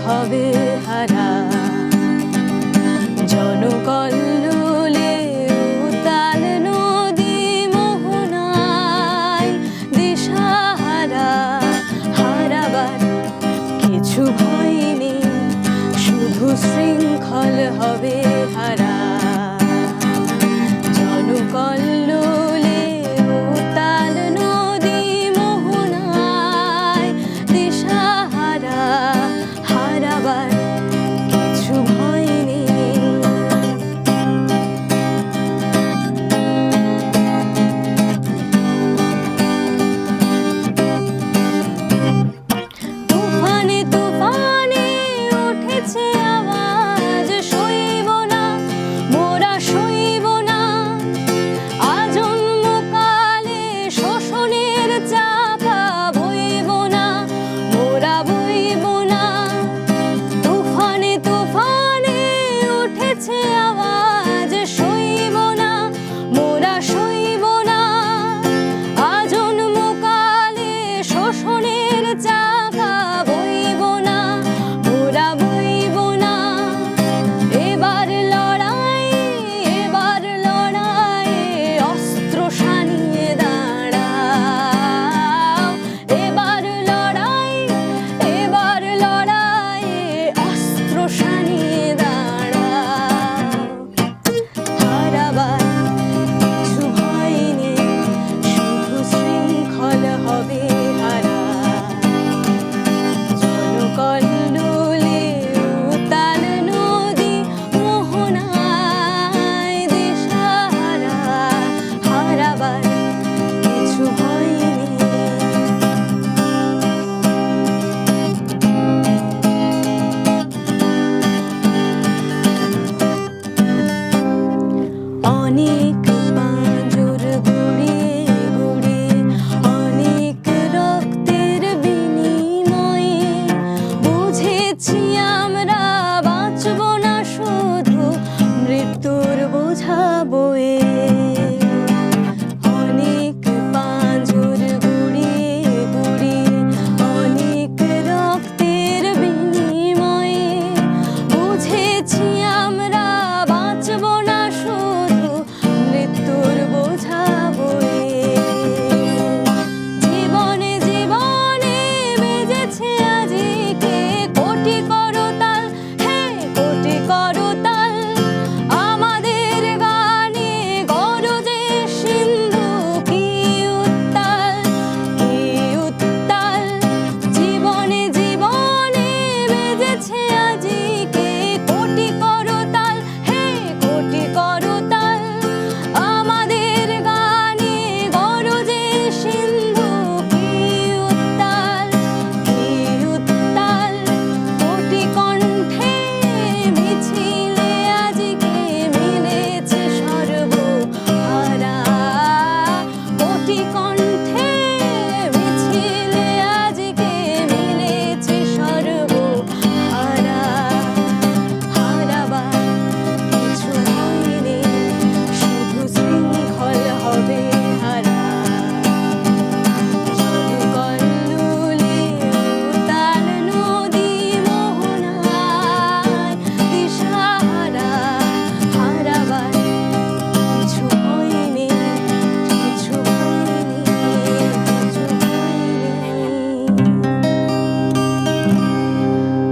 হবে হারা। জনকল্লোলে উতাল নদী মোহনায় দিশাহারা, হারাবার কিছু ভয় নেই, শুধু শৃঙ্খল হবে হারা। জনকল্লোলে উতাল নদী মোহনায় দিশাহারা, হারাবার কিছু ভয় নেই। তুফানে তুফানে উঠেছে আওয়াজ, সইব না মোরা সইব না। আজন্মকালে শোষণের চাকা বইব না মোরা বইব না। তুফানে তুফানে উঠেছে আওয়াজ, সইব না মোরা সইব না। আজন্মকালে শোষণের চাকা বইব না মোরা বইব না। এবার লড়াই, এবার লড়াই, অস্ত্র শানিয়ে দাঁড়াও। এবার লড়াই, এবার লড়াই, অস্ত্র শানিয়ে দাঁড়াও। হারাবার কিছু ভয় নেই, শুধু শৃঙ্খল হবে হারা। জনকল্লোলে উতাল নদী মোহনায় দিশাহারা, হারাবার কিছু ভয় নেই। অনেক পাঁজর গুড়িয়ে গুড়িয়ে, অনেক রক্তের বিনিময়ে বুঝেছি আমরা